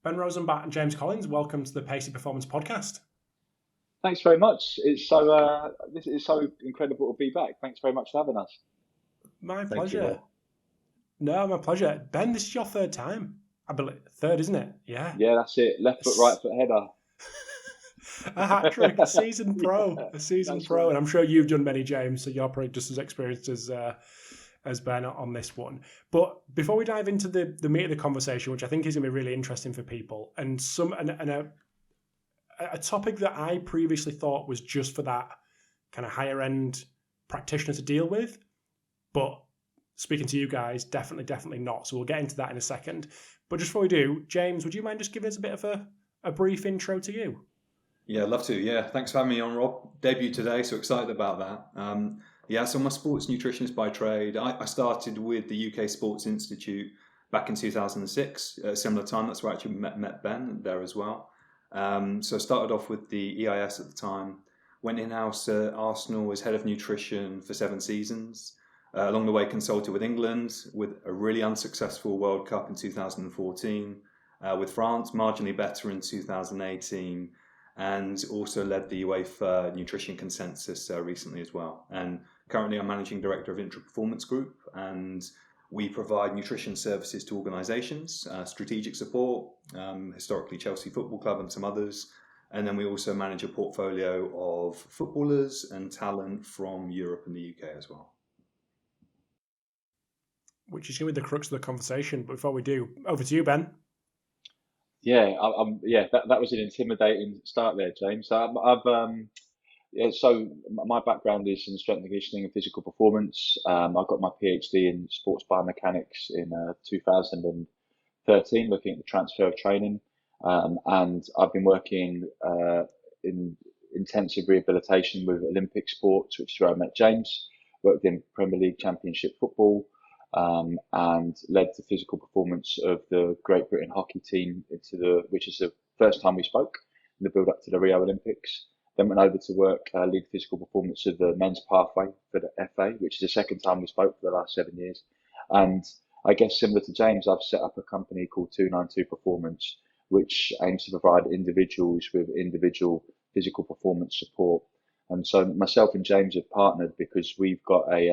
Ben Rosenblatt and James Collins, welcome to the Pacey Performance Podcast. Thanks very much. This is so incredible to be back. Thanks very much for having us. My Thank you, pleasure. Rob. No, my pleasure. Ben, this is your third time. I believe third, isn't it? Yeah. Yeah, that's it. Left foot, right foot header. A hat trick, a seasoned pro, That's pro, right. and I'm sure you've done many, James. So you're probably just as experienced as Ben on this one. But before we dive into the meat of the conversation, which I think is going to be really interesting for people, and a topic that I previously thought was just for that kind of higher end practitioner to deal with, but speaking to you guys, definitely not. So we'll get into that in a second. But just before we do, James, would you mind just giving us a bit of a brief intro to you? Yeah, I'd love to. Yeah, thanks for having me on, Rob. Debut today, so excited about that. So I'm a sports nutritionist by trade. I started with the UK Sports Institute back in 2006, at a similar time. That's where I actually met Ben there as well. So I started off with the EIS at the time, went in-house at Arsenal as head of nutrition for 7 seasons. Along the way, consulted with England with a really unsuccessful World Cup in 2014, with France marginally better in 2018, and also led the UEFA Nutrition Consensus recently as well. And currently I'm managing director of INTRA Performance Group, and we provide nutrition services to organisations, strategic support, historically Chelsea Football Club and some others. And then we also manage a portfolio of footballers and talent from Europe and the UK as well. Which is going to be the crux of the conversation. But before we do, over to you, Ben. Yeah, that was an intimidating start there, James. So my background is in strength and conditioning and physical performance. I got my PhD in sports biomechanics in 2013, looking at the transfer of training. And I've been working in intensive rehabilitation with Olympic sports, which is where I met James. Worked in Premier League Championship football, and led the physical performance of the Great Britain hockey team which is the first time we spoke in the build up to the Rio Olympics. Then went over to work, lead physical performance of the men's pathway for the FA, which is the second time we spoke for the last 7 years. And I guess similar to James, I've set up a company called 292 Performance, which aims to provide individuals with individual physical performance support. And so myself and James have partnered because we've got a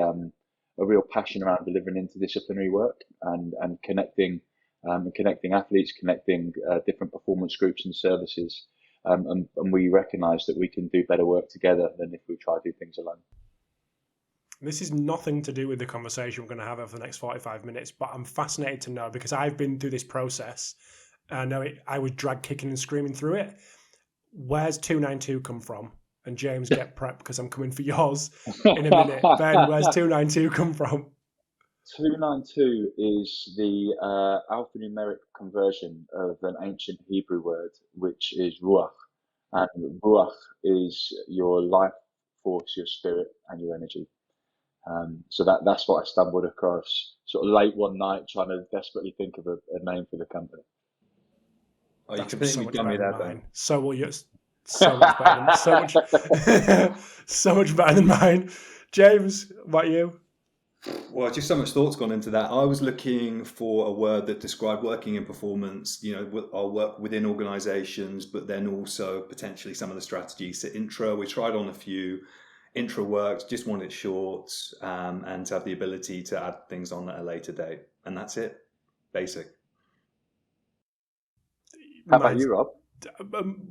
real passion around delivering interdisciplinary work and connecting athletes, connecting different performance groups and services. And we recognise that we can do better work together than if we try to do things alone. This is nothing to do with the conversation we're going to have over the next 45 minutes, but I'm fascinated to know, because I've been through this process. I know I was drag kicking and screaming through it. Where's 292 come from? And James, get prepped because I'm coming for yours in a minute. Ben, where's 292 come from? 292 is the alphanumeric conversion of an ancient Hebrew word, which is ruach. And ruach is your life force, your spirit, and your energy. So that's what I stumbled across sort of late one night, trying to desperately think of a name for the company. Oh, you completely got me there, Ben. So will yours. So much better so much better than mine. James, what about you? Well, just so much thought's gone into that. I was looking for a word that described working in performance, our work within organizations, but then also potentially some of the strategies. So INTRA, we tried on a few. INTRA worked, just wanted it short, and to have the ability to add things on at a later date. And that's it. Basic. How about you, Rob?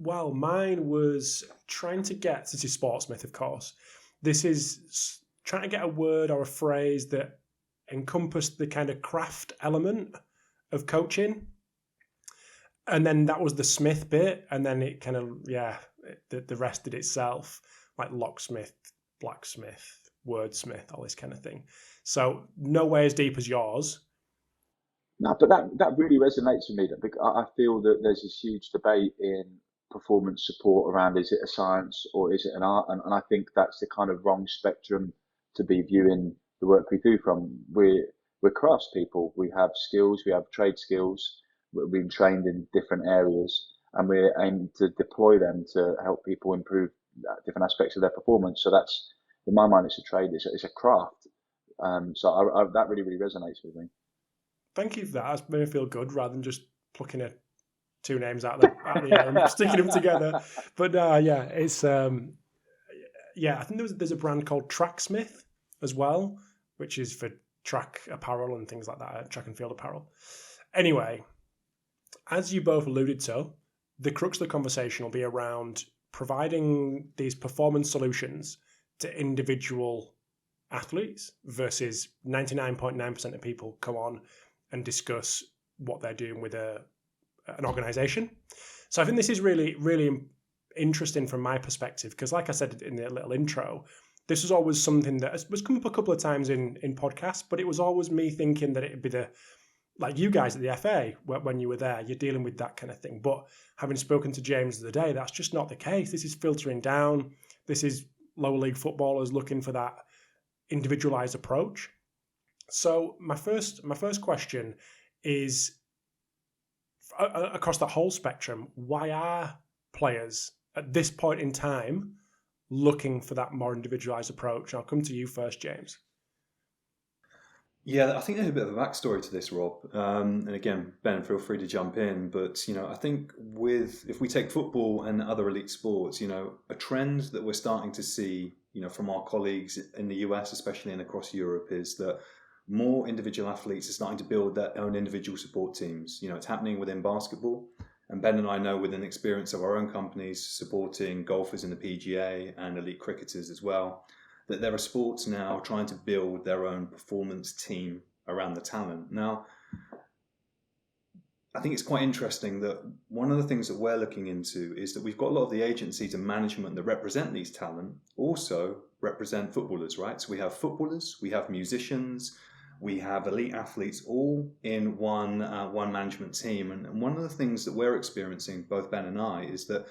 Well, mine was trying to get, this is Sportsmith, of course. This is trying to get a word or a phrase that encompassed the kind of craft element of coaching. And then that was the Smith bit. And then it kind of, the rest did itself, like locksmith, blacksmith, wordsmith, all this kind of thing. So no way as deep as yours. No, but that really resonates with me. I feel that there's this huge debate in performance support around, is it a science or is it an art? And I think that's the kind of wrong spectrum to be viewing the work we do from. We're craftspeople. We have skills. We have trade skills. We've been trained in different areas, and we're aimed to deploy them to help people improve different aspects of their performance. So that's, in my mind, it's a trade. It's a craft. So that really resonates with me. Thank you for that. That's made me feel good rather than just plucking a two names out of the air and sticking them together. But it's I think there's a brand called Tracksmith as well, which is for track apparel and things like that, track and field apparel. Anyway, as you both alluded to, the crux of the conversation will be around providing these performance solutions to individual athletes versus 99.9% of people come on and discuss what they're doing with an organization. So I think this is really, really interesting from my perspective, because like I said in the little intro, this was always something that was come up a couple of times in podcasts, but it was always me thinking that it'd be like you guys at the FA, when you were there, you're dealing with that kind of thing. But having spoken to James the other day, that's just not the case. This is filtering down. This is lower league footballers looking for that individualized approach. So my first question is, across the whole spectrum, why are players at this point in time looking for that more individualized approach? I'll come to you first, James. Yeah, I think there's a bit of a backstory to this, Rob. And again, Ben, feel free to jump in. But, I think if we take football and other elite sports, a trend that we're starting to see, from our colleagues in the US, especially and across Europe, is that more individual athletes are starting to build their own individual support teams. It's happening within basketball. And Ben and I know within experience of our own companies supporting golfers in the PGA and elite cricketers as well, that there are sports now trying to build their own performance team around the talent. Now, I think it's quite interesting that one of the things that we're looking into is that we've got a lot of the agencies and management that represent these talent also represent footballers, right? So we have footballers, we have musicians, we have elite athletes all in one management team. And one of the things that we're experiencing, both Ben and I, is that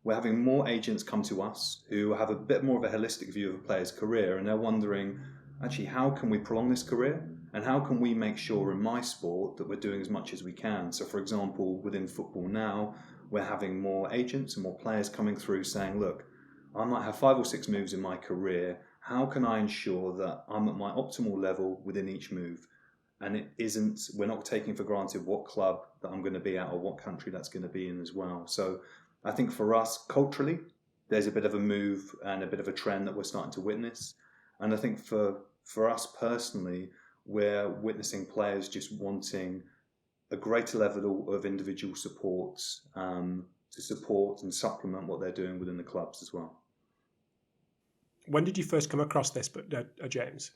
we're having more agents come to us who have a bit more of a holistic view of a player's career, and they're wondering, actually, how can we prolong this career? And how can we make sure in my sport that we're doing as much as we can? So, for example, within football now, we're having more agents and more players coming through saying, look, I might have 5 or 6 moves in my career. How can I ensure that I'm at my optimal level within each move? And we're not taking for granted what club that I'm going to be at or what country that's going to be in as well. So I think for us, culturally, there's a bit of a move and a bit of a trend that we're starting to witness. And I think for us personally, we're witnessing players just wanting a greater level of individual support to support and supplement what they're doing within the clubs as well. When did you first come across this, James?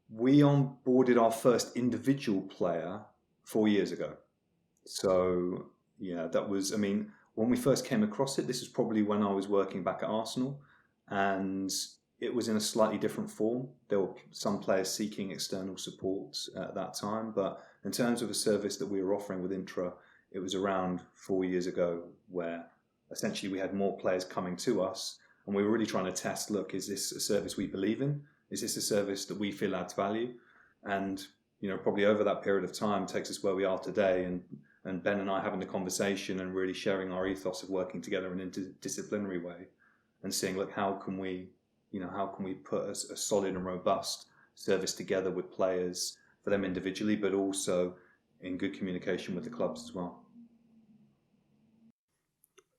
We onboarded our first individual player 4 years ago. So, yeah, that was, when we first came across it, this was probably when I was working back at Arsenal, and it was in a slightly different form. There were some players seeking external support at that time, but in terms of a service that we were offering with INTRA, it was around 4 years ago where essentially we had more players coming to us, and we were really trying to test, look, is this a service we believe in? Is this a service that we feel adds value? And, probably over that period of time takes us where we are today, and Ben and I having the conversation and really sharing our ethos of working together in an interdisciplinary way and seeing, look, how can we put a solid and robust service together with players for them individually, but also in good communication with the clubs as well.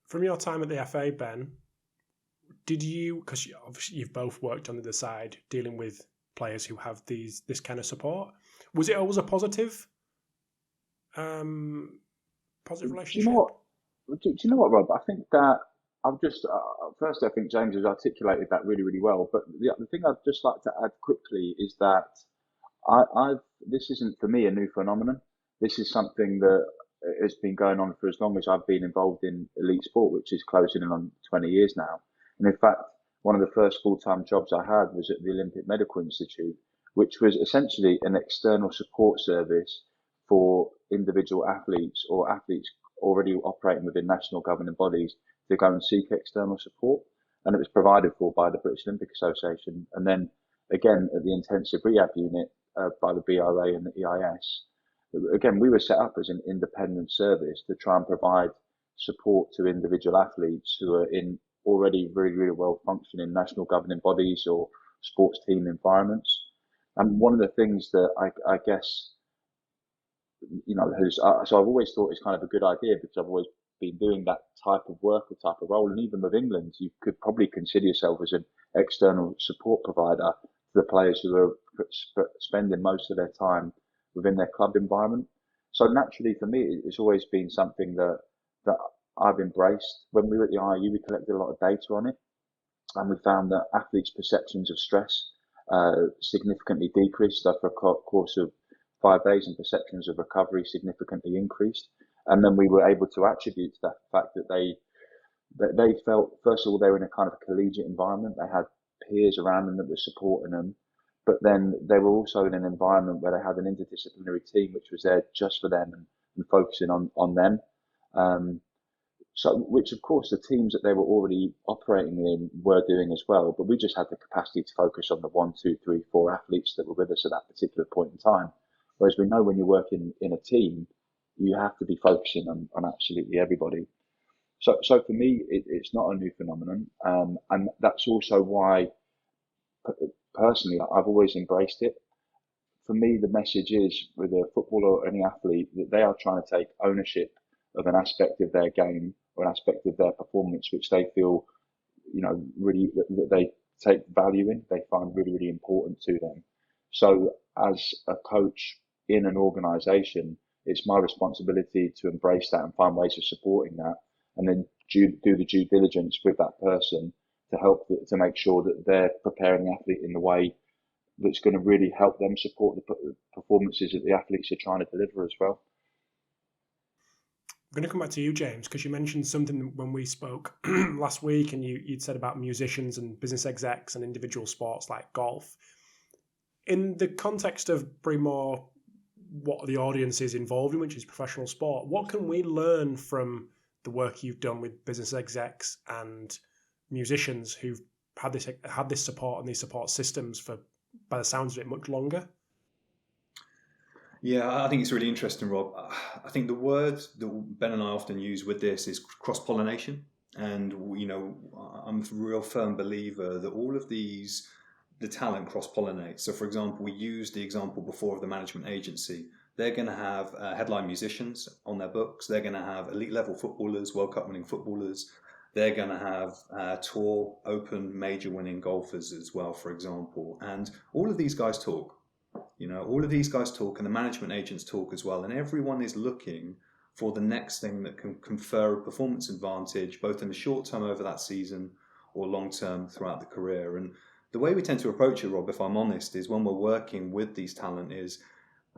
From your time at the FA, Ben, did you, because obviously you've both worked on the other side dealing with players who have this kind of support, was it always a positive relationship? Do you know what, Rob? I think that I've just, firstly, I think James has articulated that really, really well. But the thing I'd just like to add quickly is that this isn't for me a new phenomenon. This is something that has been going on for as long as I've been involved in elite sport, which is closing in on 20 years now. And in fact, one of the first full-time jobs I had was at the Olympic Medical Institute, which was essentially an external support service for individual athletes or athletes already operating within national governing bodies to go and seek external support. And it was provided for by the British Olympic Association. And then again, at the intensive rehab unit by the BRA and the EIS. Again, we were set up as an independent service to try and provide support to individual athletes who are in already really, really well functioning national governing bodies or sports team environments. And one of the things that I guess so I've always thought it's kind of a good idea because I've always been doing that type of work or type of role. And even with England, you could probably consider yourself as an external support provider to the players who are spending most of their time within their club environment. So naturally, for me, it's always been something that I've embraced. When we were at the IU, we collected a lot of data on it, and we found that athletes' perceptions of stress significantly decreased after a course of 5 days, and perceptions of recovery significantly increased. And then we were able to attribute to that fact that they felt, first of all, they were in a kind of collegiate environment. They had peers around them that were supporting them. But then they were also in an environment where they had an interdisciplinary team which was there just for them and focusing on them. So, which of course the teams that they were already operating in were doing as well. But we just had the capacity to focus on the 1, 2, 3, 4 athletes that were with us at that particular point in time. Whereas we know when you're working in a team, you have to be focusing on absolutely everybody. So for me, it's not a new phenomenon. And that's also why, personally, I've always embraced it. For me, the message is with a footballer or any athlete that they are trying to take ownership of an aspect of their game or an aspect of their performance, which they feel, really that they take value in, they find really, really important to them. So as a coach in an organization, it's my responsibility to embrace that and find ways of supporting that, and then do the due diligence with that person to help to make sure that they're preparing the athlete in the way that's going to really help them support the performances that the athletes are trying to deliver as well. I'm going to come back to you, James, because you mentioned something when we spoke last week, and you'd said about musicians and business execs and individual sports like golf. In the context of pretty more what the audience is involved in, which is professional sport, what can we learn from the work you've done with business execs and musicians who've had this support and these support systems for, by the sounds of it, much longer? Yeah, I think it's really interesting, Rob. I think the word that Ben and I often use with this is cross-pollination. And, I'm a real firm believer that all of the talent cross-pollinates. So, for example, we used the example before of the management agency. They're going to have headline musicians on their books. They're going to have elite level footballers, World Cup winning footballers. They're going to have tour, open, major winning golfers as well, for example. And all of these guys talk. All of these guys talk, and the management agents talk as well. And everyone is looking for the next thing that can confer a performance advantage, both in the short term over that season or long term throughout the career. And the way we tend to approach it, Rob, if I'm honest, is when we're working with these talent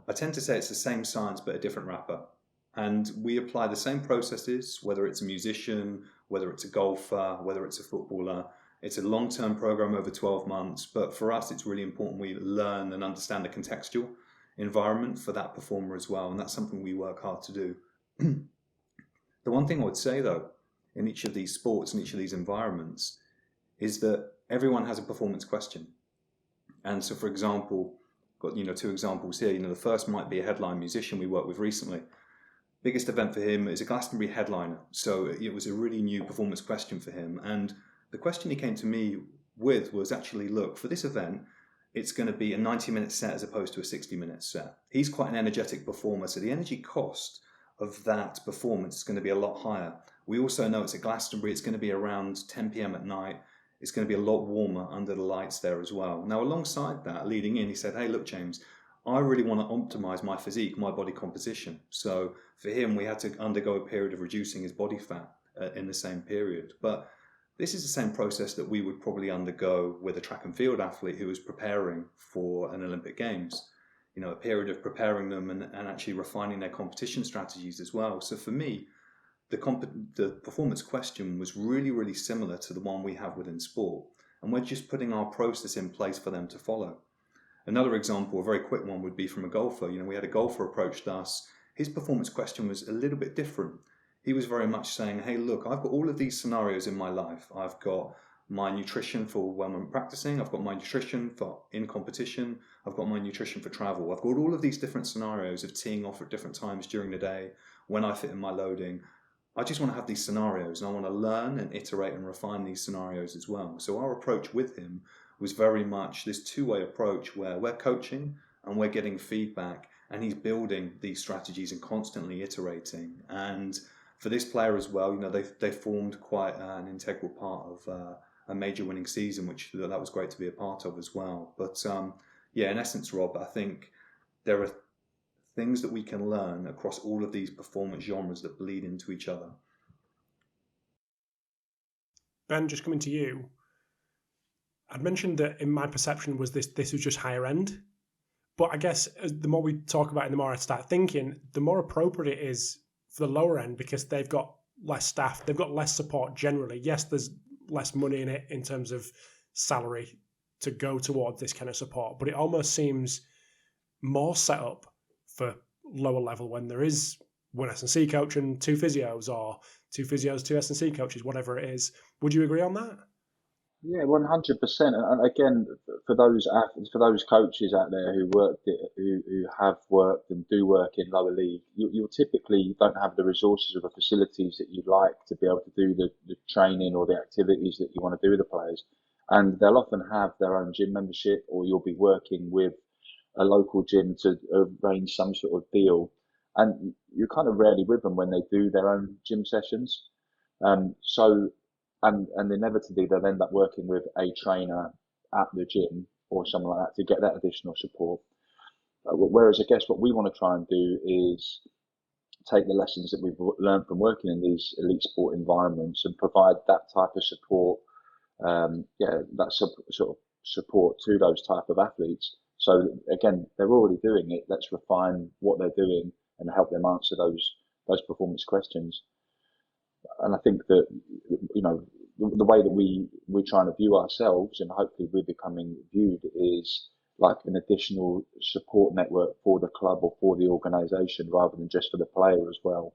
I tend to say it's the same science, but a different wrapper. And we apply the same processes, whether it's a musician, whether it's a golfer, whether it's a footballer. It's a long-term program over 12 months, but for us, it's really important we learn and understand the contextual environment for that performer as well. And that's something we work hard to do. The one thing I would say, though, in each of these sports and each of these environments is that everyone has a performance question. And so, for example, got 2 examples here. The first might be a headline musician we worked with recently. Biggest event for him is a Glastonbury headliner. So it was a really new performance question for him. And the question he came to me with was actually, look, for this event, it's going to be a 90-minute set as opposed to a 60-minute set. He's quite an energetic performer, so the energy cost of that performance is going to be a lot higher. We also know it's at Glastonbury, it's going to be around 10 p.m. at night. It's going to be a lot warmer under the lights there as well. Now, alongside that, leading in, he said, hey, look, James, I really want to optimize my physique, my body composition. So for him, we had to undergo a period of reducing his body fat in the same period. But this is the same process that we would probably undergo with a track and field athlete who was preparing for an Olympic Games. A period of preparing them and actually refining their competition strategies as well. So for me, the performance question was really, really similar to the one we have within sport. And we're just putting our process in place for them to follow. Another example, a very quick one, would be from a golfer. We had a golfer approached us. His performance question was a little bit different. He was very much saying, hey, look, I've got all of these scenarios in my life. I've got my nutrition for when I'm practicing. I've got my nutrition for in competition. I've got my nutrition for travel. I've got all of these different scenarios of teeing off at different times during the day, when I fit in my loading. I just want to have these scenarios, and I want to learn and iterate and refine these scenarios as well. So our approach with him was very much this 2-way approach where we're coaching and we're getting feedback, and he's building these strategies and constantly iterating. And for this player as well, they formed quite an integral part of a major winning season, which that was great to be a part of as well. But in essence, Rob, I think there are things that we can learn across all of these performance genres that bleed into each other. Ben, just coming to you, I'd mentioned that in my perception was this was just higher end. But I guess the more we talk about it, the more I start thinking, the more appropriate it is for the lower end, because they've got less staff, they've got less support generally. Yes, there's less money in it in terms of salary to go towards this kind of support, but it almost seems more set up for lower level when there is one S&C coach and two physios, or two physios, two S&C coaches, whatever it is. Would you agree on that? Yeah, 100%. And again, for those coaches out there who have worked and do work in lower league, you typically don't have the resources or the facilities that you'd like to be able to do the training or the activities that you want to do with the players. And they'll often have their own gym membership, or you'll be working with a local gym to arrange some sort of deal. And you're kind of rarely with them when they do their own gym sessions. And inevitably they'll end up working with a trainer at the gym or something like that to get that additional support. Whereas I guess what we want to try and do is take the lessons that we've learned from working in these elite sport environments and provide that type of support, that sort of support to those type of athletes. So again, they're already doing it. Let's refine what they're doing and help them answer those performance questions. And I think that, the way that we're trying to view ourselves, and hopefully we're becoming viewed, is like an additional support network for the club or for the organisation, rather than just for the player as well.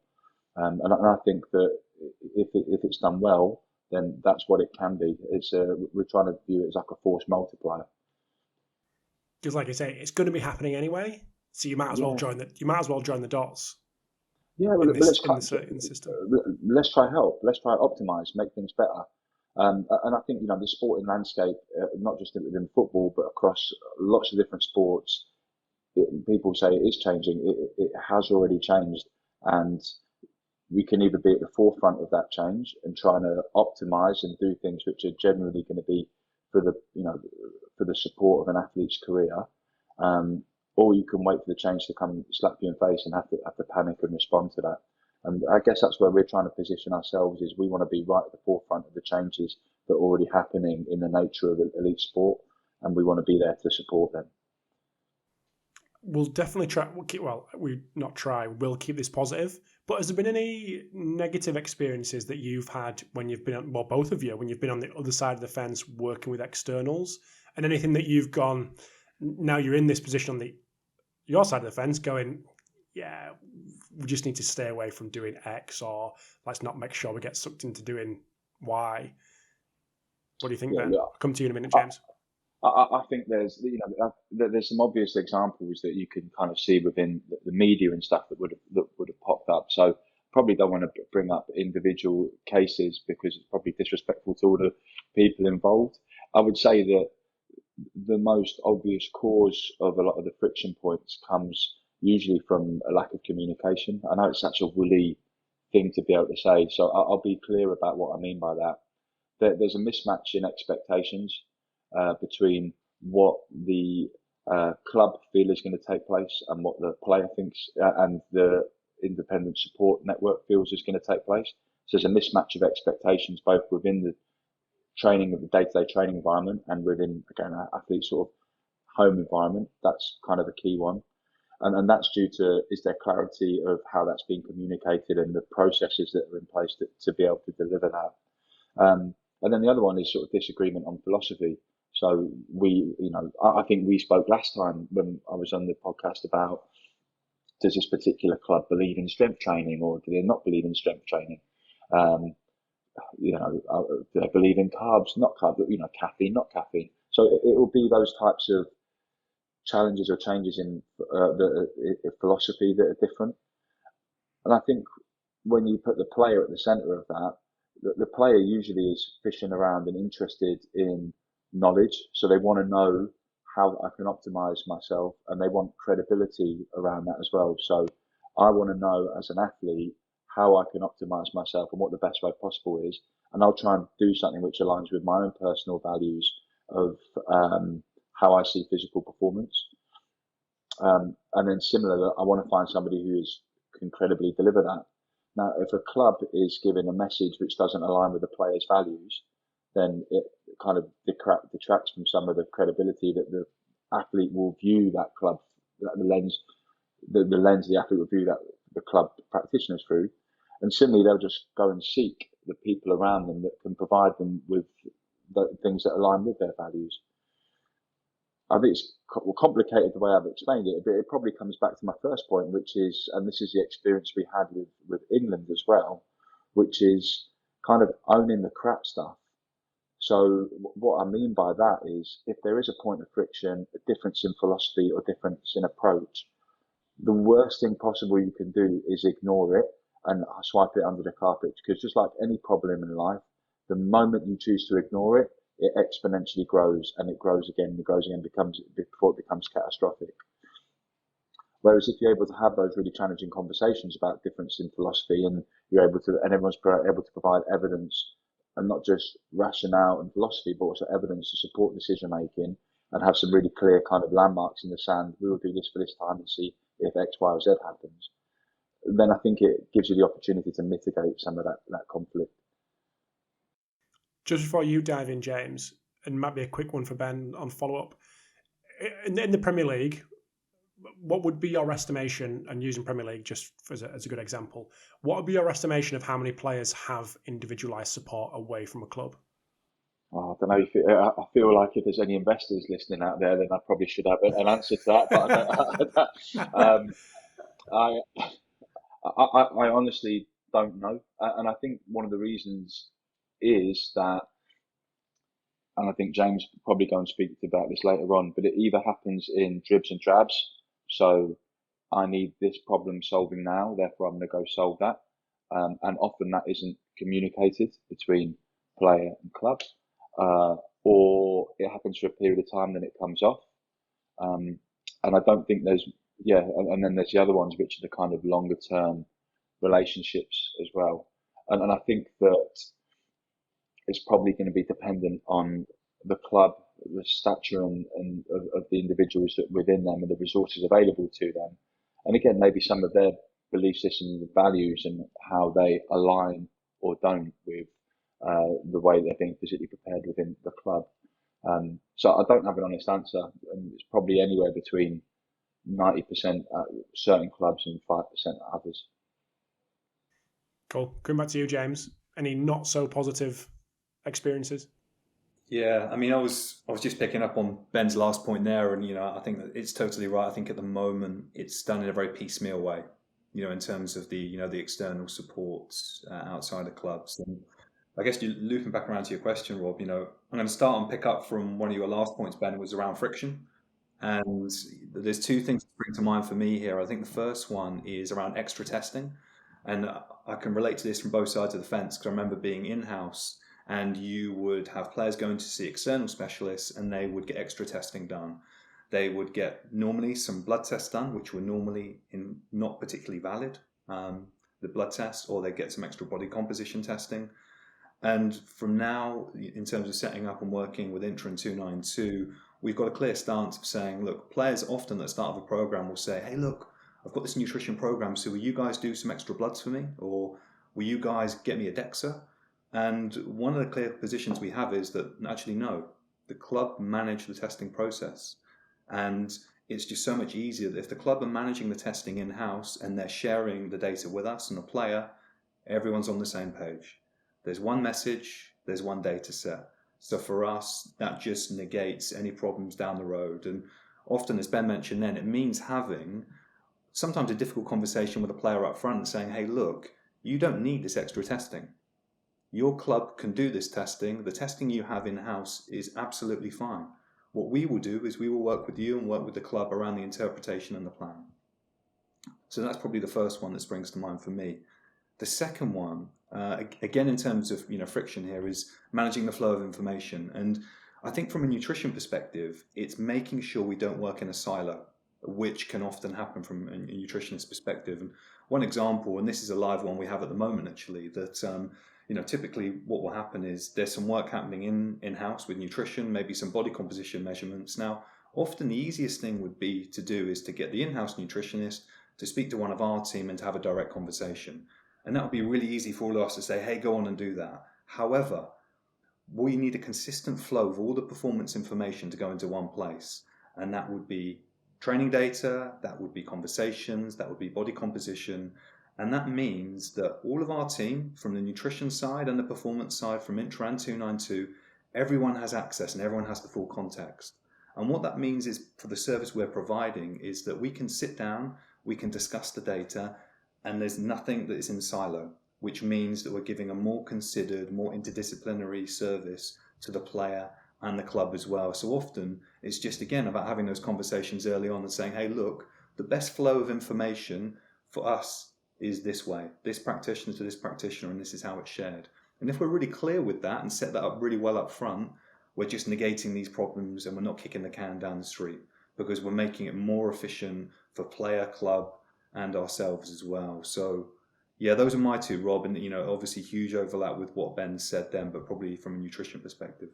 And I think that if it's done well, then that's what it can be. We're trying to view it as like a force multiplier. Because, like I say, it's going to be happening anyway, so you might as well join the dots. Yeah, well, in the system. Let's try help. Let's try optimize, make things better. And I think the sporting landscape, not just within football, but across lots of different sports, people say it is changing. It has already changed, and we can either be at the forefront of that change and trying to optimize and do things which are generally going to be for the support of an athlete's career. Or you can wait for the change to come slap you in the face and have to panic and respond to that. And I guess that's where we're trying to position ourselves, is we want to be right at the forefront of the changes that are already happening in the nature of elite sport, and we want to be there to support them. We'll definitely try. We'll keep this positive. But has there been any negative experiences that you've had when you've been on, well, both of you, when you've been on the other side of the fence working with externals, and anything that you've gone, now you're in this position on your side of the fence going, yeah, we just need to stay away from doing X, or let's not make sure we get sucked into doing Y. What do you think, Ben? I'll come to you in a minute, James. I think there's some obvious examples that you can kind of see within the media and stuff that would have popped up. So probably don't want to bring up individual cases because it's probably disrespectful to all the people involved. I would say that the most obvious cause of a lot of the friction points comes usually from a lack of communication. I know it's such a woolly thing to be able to say, so I'll be clear about what I mean by that. There's a mismatch in expectations between what the club feel is going to take place and what the player thinks and the independent support network feels is going to take place. So there's a mismatch of expectations both within the training of the day-to-day training environment and within, again, an athlete's sort of home environment. That's kind of a key one. And that's due to, is there clarity of how that's being communicated and the processes that are in place to be able to deliver that. And then the other one is sort of disagreement on philosophy. So I think we spoke last time when I was on the podcast about, does this particular club believe in strength training or do they not believe in strength training? Do they believe in carbs, not carbs, caffeine, not caffeine? So it will be those types of challenges or changes in the philosophy that are different. And I think when you put the player at the center of that, the player usually is fishing around and interested in knowledge. So they want to know how I can optimize myself, and they want credibility around that as well. So I want to know as an athlete how I can optimize myself and what the best way possible is. And I'll try and do something which aligns with my own personal values of how I see physical performance. And then similarly, I want to find somebody who can credibly deliver that. Now, if a club is giving a message which doesn't align with the player's values, then it kind of detracts from some of the credibility that the athlete will view that club, the lens the athlete will view that the club practitioners through. And similarly, they'll just go and seek the people around them that can provide them with the things that align with their values. I think it's complicated the way I've explained it, but it probably comes back to my first point, which is, and this is the experience we had with England as well, which is kind of owning the crap stuff. So what I mean by that is, if there is a point of friction, a difference in philosophy or difference in approach, the worst thing possible you can do is ignore it and swipe it under the carpet. Because just like any problem in life, the moment you choose to ignore it, it exponentially grows, and it grows again, and it grows again, before it becomes catastrophic. Whereas if you're able to have those really challenging conversations about difference in philosophy, and you're able to, and everyone's able to provide evidence, and not just rationale and philosophy, but also evidence to support decision making, and have some really clear kind of landmarks in the sand. We will do this for this time and see if X, Y, or Z happens. Then I think it gives you the opportunity to mitigate some of that conflict. Just before you dive in, James, and might be a quick one for Ben on follow-up. In the Premier League, what would be your estimation, and using Premier League just as a good example, what would be your estimation of how many players have individualised support away from a club? Oh, I don't know. I feel like if there's any investors listening out there, then I probably should have an answer to that. But I honestly don't know. And I think one of the reasons is that, and I think James will probably go and speak about this later on, but it either happens in dribs and drabs. So I need this problem solving now, therefore I'm going to go solve that. And often that isn't communicated between player and club, or it happens for a period of time, then it comes off. And I don't think and then there's the other ones, which are the kind of longer term relationships as well. And I think that it's probably going to be dependent on the club, the stature and of the individuals that within them, and the resources available to them. And again, maybe some of their belief systems and values and how they align or don't with the way they're being physically prepared within the club. So I don't have an honest answer, and it's probably anywhere between 90% at certain clubs and 5% at others. Cool. Coming back to you, James. Any not so positive experiences? Yeah, I mean, I was just picking up on Ben's last point there, and I think that it's totally right. I think at the moment it's done in a very piecemeal way, in terms of the the external supports outside of clubs. And I guess you looping back around to your question, Rob. I'm going to start and pick up from one of your last points, Ben, was around friction. And there's two things that spring to mind for me here. I think the first one is around extra testing, and I can relate to this from both sides of the fence, because I remember being in-house, and you would have players going to see external specialists, and they would get extra testing done. They would get normally some blood tests done, which were normally not particularly valid, the blood tests, or they get some extra body composition testing. And from now, in terms of setting up and working with INTRA and 292, we've got a clear stance of saying, look, players often at the start of a program will say, hey, look, I've got this nutrition program, so will you guys do some extra bloods for me? Or will you guys get me a DEXA? And one of the clear positions we have is that actually, no, the club manage the testing process. And it's just so much easier that if the club are managing the testing in-house and they're sharing the data with us and the player, everyone's on the same page. There's one message, there's one data set. So for us, that just negates any problems down the road. And often, as Ben mentioned then, it means having sometimes a difficult conversation with a player up front and saying, hey, look, you don't need this extra testing. Your club can do this testing. The testing you have in-house is absolutely fine. What we will do is we will work with you and work with the club around the interpretation and the plan. So that's probably the first one that springs to mind for me. The second one, again, in terms of friction here, is managing the flow of information. And I think from a nutrition perspective, it's making sure we don't work in a silo, which can often happen from a nutritionist perspective. And one example, and this is a live one we have at the moment actually, that typically what will happen is there's some work happening in-house with nutrition, maybe some body composition measurements. Now, often the easiest thing would be to do is to get the in-house nutritionist to speak to one of our team and to have a direct conversation. And that would be really easy for all of us to say, hey, go on and do that. However, we need a consistent flow of all the performance information to go into one place. And that would be training data, that would be conversations, that would be body composition. And that means that all of our team, from the nutrition side and the performance side, from INTRA and 292, everyone has access and everyone has the full context. And what that means is, for the service we're providing, is that we can sit down, we can discuss the data, and there's nothing that is in silo, which means that we're giving a more considered, more interdisciplinary service to the player and the club as well. So often it's just, again, about having those conversations early on and saying, hey, look, the best flow of information for us is this way, this practitioner to this practitioner, and this is how it's shared. And if we're really clear with that and set that up really well up front, we're just negating these problems and we're not kicking the can down the street, because we're making it more efficient for player, club, and ourselves as well. So yeah, those are my two, Rob, and obviously huge overlap with what Ben said then, but probably from a nutrition perspective.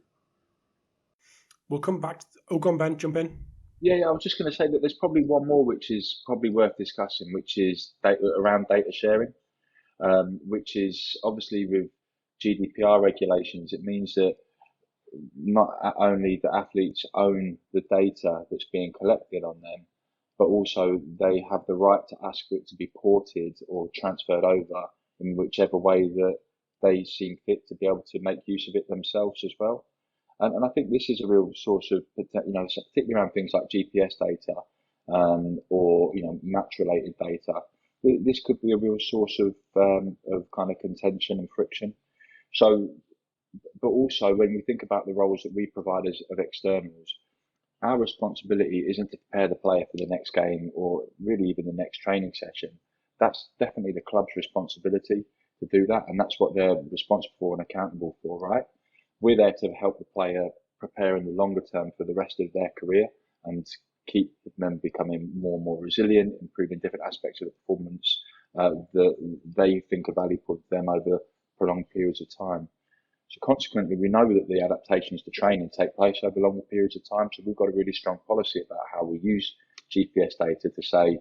We'll come back. Go on, Ben, jump in. Yeah, I was just going to say that there's probably one more which is probably worth discussing, which is around data sharing, which is obviously with GDPR regulations. It means that not only the athletes own the data that's being collected on them, but also they have the right to ask for it to be ported or transferred over in whichever way that they seem fit to be able to make use of it themselves as well. And I think this is a real source of, particularly around things like GPS data, or match-related data. This could be a real source of kind of contention and friction. So, but also when we think about the roles that we provide as of externals, our responsibility isn't to prepare the player for the next game or really even the next training session. That's definitely the club's responsibility to do that, and that's what they're responsible for and accountable for, right? We're there to help the player prepare in the longer term for the rest of their career and keep them becoming more and more resilient, improving different aspects of the performance that they think are valuable to them over prolonged periods of time. So consequently, we know that the adaptations to training take place over longer periods of time. So we've got a really strong policy about how we use GPS data to say,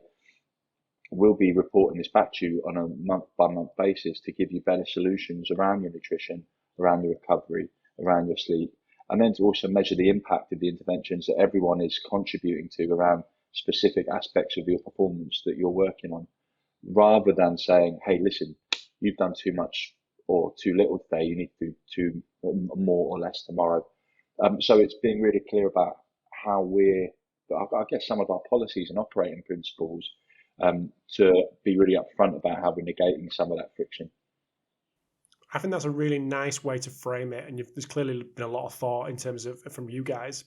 we'll be reporting this back to you on a month-by-month basis to give you better solutions around your nutrition, around your recovery, around your sleep, and then to also measure the impact of the interventions that everyone is contributing to around specific aspects of your performance that you're working on, rather than saying, hey, listen, you've done too much or too little today, you need to do more or less tomorrow. So it's being really clear about how I guess some of our policies and operating principles, to be really upfront about how we're negating some of that friction. I think that's a really nice way to frame it, and there's clearly been a lot of thought in terms of from you guys,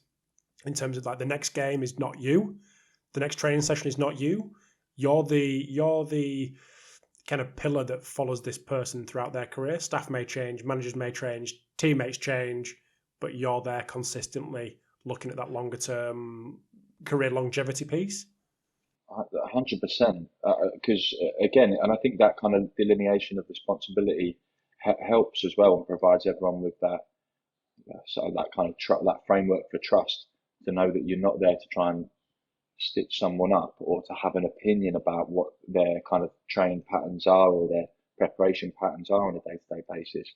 in terms of like the next game is not you, the next training session is not you. You're the kind of pillar that follows this person throughout their career. Staff may change, managers may change, teammates change, but you're there consistently looking at that longer term career longevity piece. 100%, because again, and I think that kind of delineation of responsibility helps as well and provides everyone with that sort of that kind of that framework for trust, to know that you're not there to try and stitch someone up or to have an opinion about what their kind of training patterns are or their preparation patterns are on a day-to-day basis.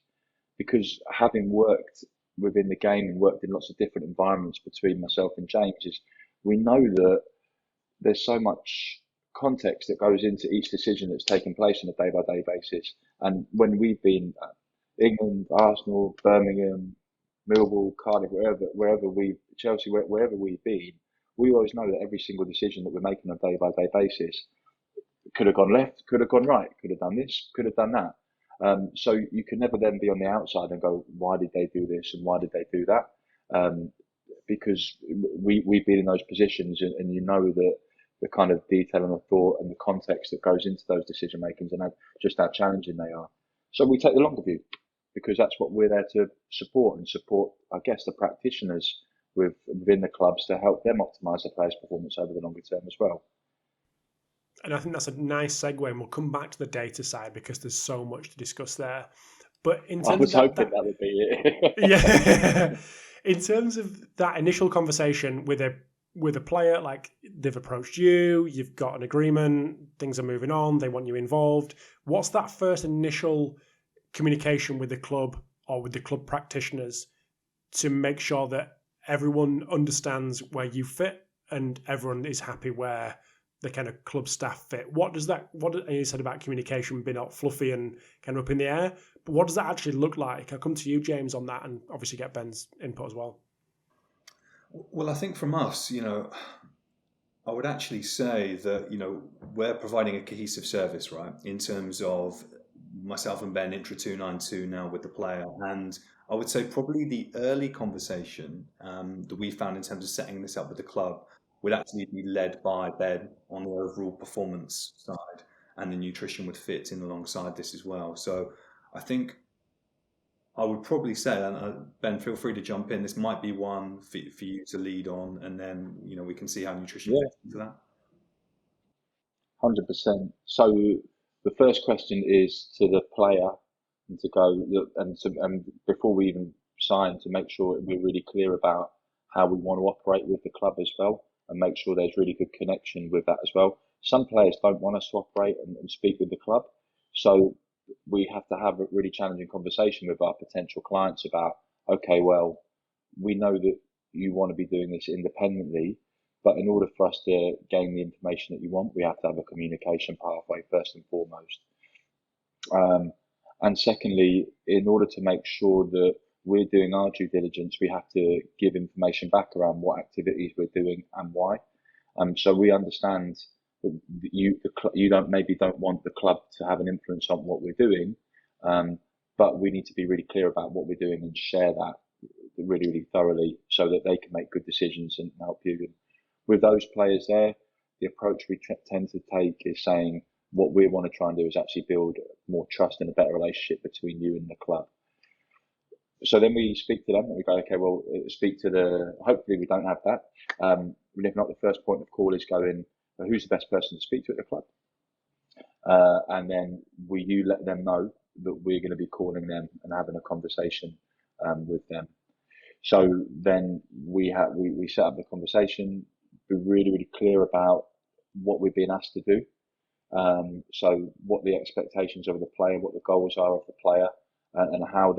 Because having worked within the game and worked in lots of different environments between myself and James, we know that there's so much context that goes into each decision that's taking place on a day-by-day basis. And when we've been England, Arsenal, Birmingham, Millwall, Cardiff, Chelsea, wherever we've been, we always know that every single decision that we're making on a day-by-day basis could have gone left, could have gone right, could have done this, could have done that. So you can never then be on the outside and go, why did they do this and why did they do that? Because we've been in those positions, and you know that the kind of detail and the thought and the context that goes into those decision makings and just how challenging they are. So we take the longer view. because that's what we're there to support, I guess, the practitioners within the clubs to help them optimise the players' performance over the longer term as well. And I think that's a nice segue, and we'll come back to the data side because there's so much to discuss there. But in terms I was hoping that would be it. Yeah. In terms of that initial conversation with a player, like they've approached you, you've got an agreement, things are moving on, they want you involved. What's that first initial communication with the club or with the club practitioners to make sure that everyone understands where you fit and everyone is happy where the kind of club staff fit? What you said about communication being not fluffy and kind of up in the air, but what does that actually look like? I'll come to you, James, on that, and obviously get Ben's input as well. Well, I think from us, I would actually say that, we're providing a cohesive service, right? In terms of myself and Ben, INTRA 292 now with the player. And I would say probably the early conversation that we found in terms of setting this up with the club would actually be led by Ben on the overall performance side, and the nutrition would fit in alongside this as well. So I think I would probably say, and Ben, feel free to jump in, this might be one for you to lead on, and then we can see how nutrition fits into that. 100%. So the first question is to the player, and to go and before we even sign, to make sure we're really clear about how we want to operate with the club as well, and make sure there's really good connection with that as well. Some players don't want us to operate and speak with the club, so we have to have a really challenging conversation with our potential clients about, okay, well, we know that you want to be doing this independently, but in order for us to gain the information that you want, we have to have a communication pathway first and foremost. And secondly, in order to make sure that we're doing our due diligence, we have to give information back around what activities we're doing and why. So we understand that you don't want the club to have an influence on what we're doing, but we need to be really clear about what we're doing and share that really, really thoroughly so that they can make good decisions and help you. And with those players there, the approach we tend to take is saying what we want to try and do is actually build more trust and a better relationship between you and the club. So then we speak to them and we go, okay, well, hopefully we don't have that. If not, the first point of call is going, well, who's the best person to speak to at the club? And then you let them know that we're going to be calling them and having a conversation with them. So then we set up the conversation, be really, really clear about what we're being asked to do. So what the expectations of the player, what the goals are of the player, and how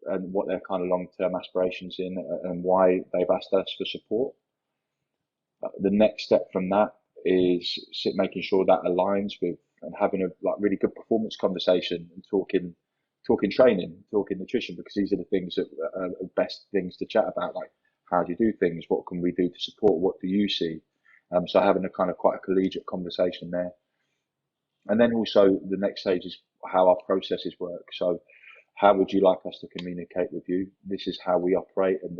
and what their kind of long-term aspirations in, and why they've asked us for support. The next step from that is making sure that aligns with and having a really good performance conversation and talking training, talking nutrition, because these are the things that are the best things to chat about, like how do you do things, what can we do to support, what do you see? So having a kind of quite a collegiate conversation there. And then also the next stage is how our processes work. So how would you like us to communicate with you? This is how we operate, and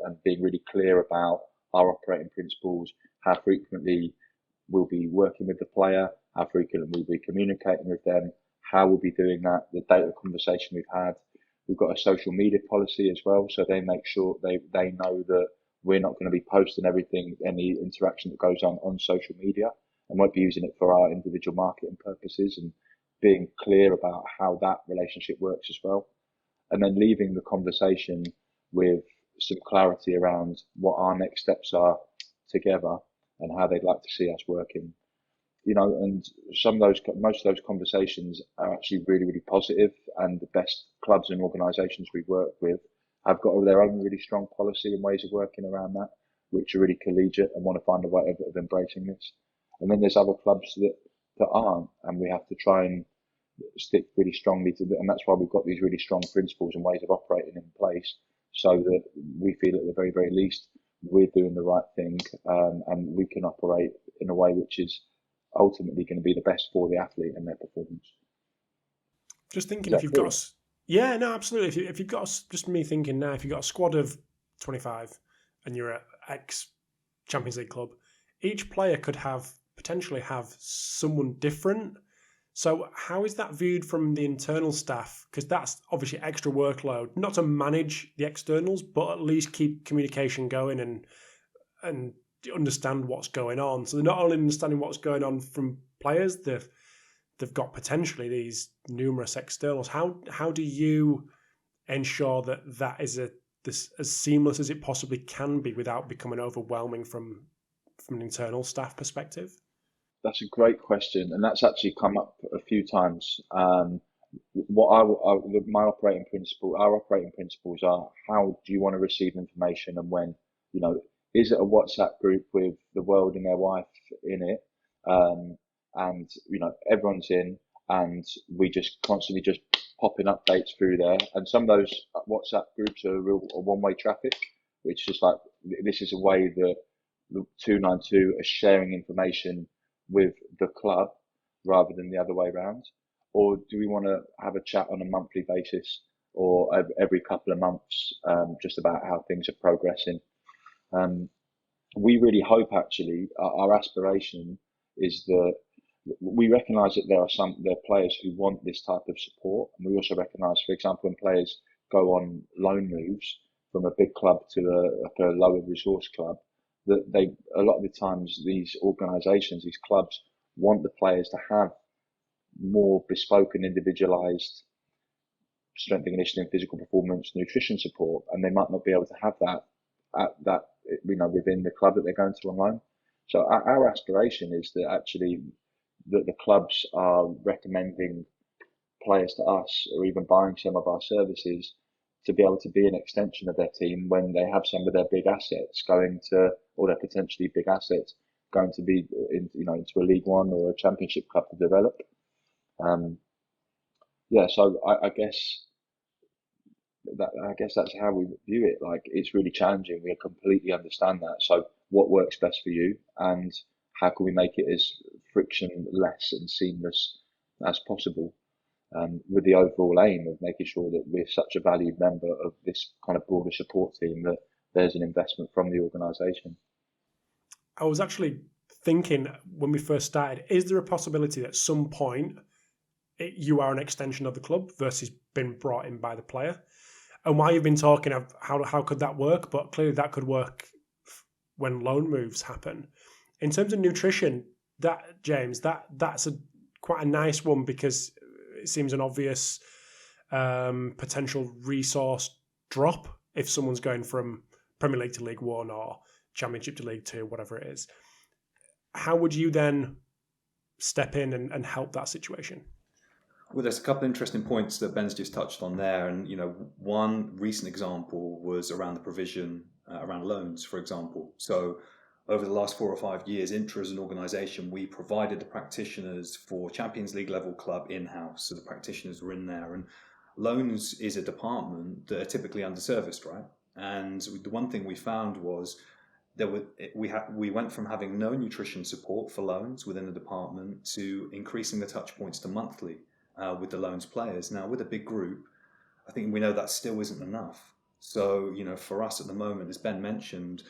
and being really clear about our operating principles, how frequently we'll be working with the player, how frequently we'll be communicating with them, how we'll be doing that, the data conversation we've had. We've got a social media policy as well, so they make sure they know that we're not going to be posting any interaction that goes on social media, and won't be using it for our individual marketing purposes, and being clear about how that relationship works as well. And then leaving the conversation with some clarity around what our next steps are together and how they'd like to see us working. And most of those conversations are actually really, really positive, and the best clubs and organisations we work with have got their own really strong policy and ways of working around that, which are really collegiate and want to find a way of embracing this. And then there's other clubs that aren't, and we have to try and stick really strongly to that. And that's why we've got these really strong principles and ways of operating in place, so that we feel at the very, very least we're doing the right thing, and we can operate in a way which is ultimately going to be the best for the athlete and their performance. Just thinking, if you've got yeah, no, absolutely. If you've got just me thinking now, if you've got a squad of 25 and you're at X Champions League club, each player could potentially have someone different. So how is that viewed from the internal staff? Because that's obviously extra workload, not to manage the externals, but at least keep communication going and understand what's going on. So they're not only understanding what's going on from players, they've got potentially these numerous externals. How do you ensure that is this as seamless as it possibly can be without becoming overwhelming from an internal staff perspective? That's a great question, and that's actually come up a few times. My operating principle, our operating principles are: how do you want to receive information, and when? You know, is it a WhatsApp group with the world and their wife in it, and everyone's in, and we just constantly just popping updates through there, and some of those WhatsApp groups are a one-way traffic, which is like this is a way that the 292 are sharing information with the club rather than the other way around? Or do we want to have a chat on a monthly basis or every couple of months, just about how things are progressing? We really hope, actually, our aspiration is that we recognise that there are players who want this type of support, and we also recognise, for example, when players go on loan moves from a big club to a lower resource club, that a lot of the times these organisations, these clubs, want the players to have more bespoke and individualised strength and conditioning, physical performance, nutrition support, and they might not be able to have that within the club that they're going to on loan. So our aspiration is that actually that the clubs are recommending players to us, or even buying some of our services, to be able to be an extension of their team when they have some of their big assets or their potentially big assets going to be into a League One or a Championship club to develop. So I guess that's how we view it. Like, it's really challenging. We completely understand that. So what works best for you, and how can we make it as frictionless and seamless as possible? With the overall aim of making sure that we're such a valued member of this kind of broader support team that there's an investment from the organisation. I was actually thinking when we first started, is there a possibility that at some point you are an extension of the club versus being brought in by the player? And while you've been talking of how could that work, but clearly that could work when loan moves happen. In terms of nutrition, James, that's quite a nice one, because it seems an obvious potential resource drop if someone's going from Premier League to League One or Championship to League Two, whatever it is. How would you then step in and help that situation? Well, there's a couple of interesting points that Ben's just touched on there. And, one recent example was around the provision around loans, for example. So over the last 4 or 5 years, INTRA as an organisation, we provided the practitioners for Champions League level club in-house. So the practitioners were in there. And loans is a department that are typically underserviced, right? And the one thing we found was we went from having no nutrition support for loans within the department to increasing the touch points to monthly with the loans players. Now, with a big group, I think we know that still isn't enough. So, for us at the moment, as Ben mentioned,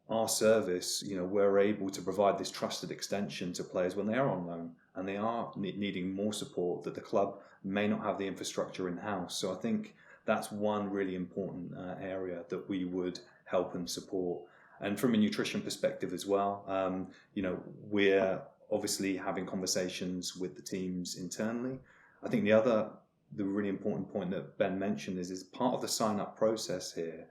our service, we're able to provide this trusted extension to players when they are on loan and they are needing more support that the club may not have the infrastructure in-house. So I think that's one really important area that we would help and support. And from a nutrition perspective as well, we're obviously having conversations with the teams internally. I think the really important point that Ben mentioned is part of the sign-up process here.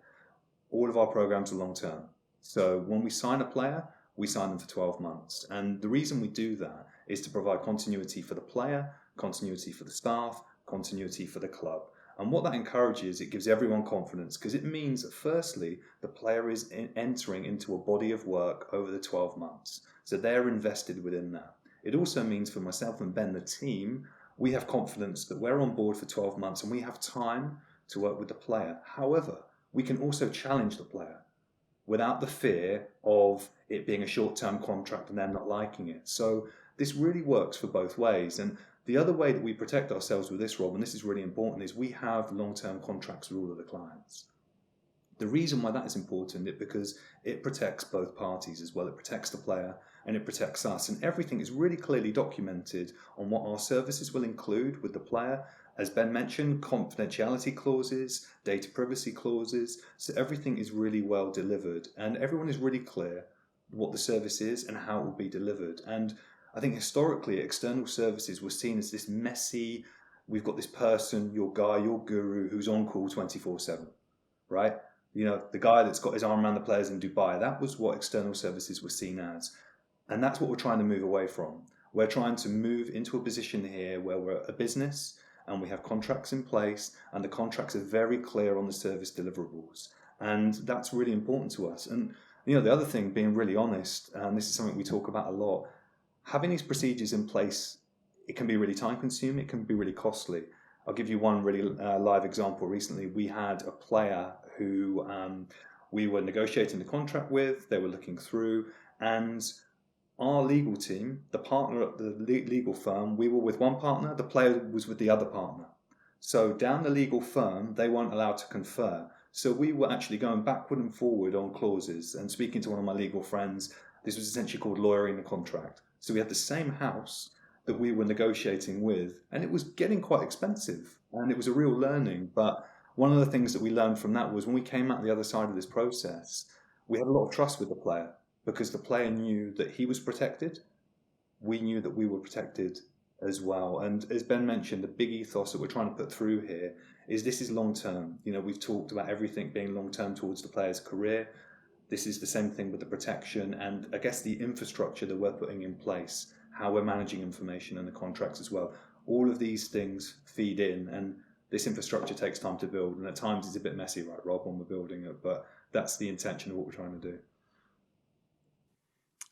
All of our programs are long-term. So when we sign a player, we sign them for 12 months. And the reason we do that is to provide continuity for the player, continuity for the staff, continuity for the club. And what that encourages, it gives everyone confidence, because it means that firstly, the player is entering into a body of work over the 12 months. So they're invested within that. It also means for myself and Ben, the team, we have confidence that we're on board for 12 months and we have time to work with the player. However, we can also challenge the player without the fear of it being a short-term contract and them not liking it. So this really works for both ways. And the other way that we protect ourselves with this, Rob, and this is really important, is we have long-term contracts with all of the clients. The reason why that is important is because it protects both parties as well. It protects the player and it protects us. And everything is really clearly documented on what our services will include with the player. As Ben mentioned, confidentiality clauses, data privacy clauses. So everything is really well delivered and everyone is really clear what the service is and how it will be delivered. And I think historically, external services were seen as this messy, we've got this person, your guy, your guru, who's on call 24/7, right? You know, the guy that's got his arm around the players in Dubai, that was what external services were seen as. And that's what we're trying to move away from. We're trying to move into a position here where we're a business and we have contracts in place and the contracts are very clear on the service deliverables. And that's really important to us. And, you know, the other thing, being really honest, and this is something we talk about a lot, having these procedures in place, it can be really time consuming, it can be really costly. I'll give you one really live example. Recently, we had a player who we were negotiating the contract with, they were looking through, and our legal team, the partner at the legal firm, we were with one partner, the player was with the other partner. So down the legal firm, they weren't allowed to confer. So we were actually going backward and forward on clauses and speaking to one of my legal friends. This was essentially called lawyering the contract. So we had the same house that we were negotiating with, and it was getting quite expensive, and it was a real learning. But one of the things that we learned from that was when we came out the other side of this process, we had a lot of trust with the player because the player knew that he was protected. We knew that we were protected as well. And as Ben mentioned, the big ethos that we're trying to put through here is this is long term. You know, we've talked about everything being long term towards the player's career. This is the same thing with the protection and I guess the infrastructure that we're putting in place, how we're managing information and the contracts as well. All of these things feed in, and this infrastructure takes time to build, and at times it's a bit messy, right, Rob, when we're building it, but that's the intention of what we're trying to do.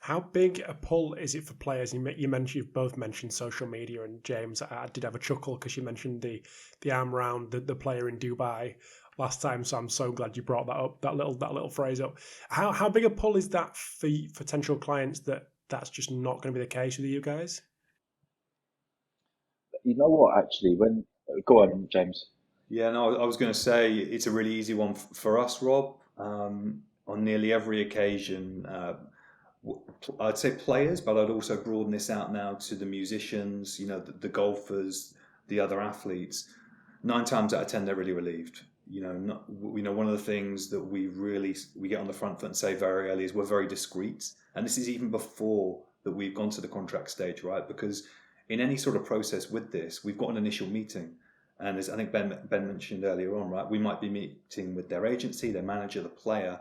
How big a pull is it for players? You've both mentioned social media, and James, I did have a chuckle because you mentioned the arm round the player in Dubai last time. So I'm so glad you brought that up, that little phrase up. How big a pull is that for potential clients that's just not going to be the case with you guys? You know what? Actually, go on, James. Yeah, no, I was going to say it's a really easy one for us, Rob. On nearly every occasion. I'd say players, but I'd also broaden this out now to the musicians, you know, the golfers, the other athletes. 9 times out of 10, they're really relieved. You know, one of the things that we get on the front foot and say very early is we're very discreet, and this is even before that we've gone to the contract stage, right? Because in any sort of process with this, we've got an initial meeting, and as I think Ben mentioned earlier on, right, we might be meeting with their agency, their manager, the player.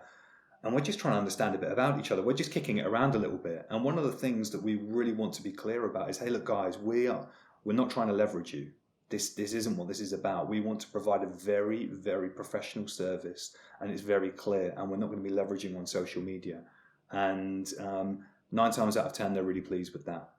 And we're just trying to understand a bit about each other. We're just kicking it around a little bit. And one of the things that we really want to be clear about is, hey, look, guys, we're not trying to leverage you. This isn't what this is about. We want to provide a very, very professional service, and it's very clear. And we're not going to be leveraging on social media. And 9 times out of 10, they're really pleased with that.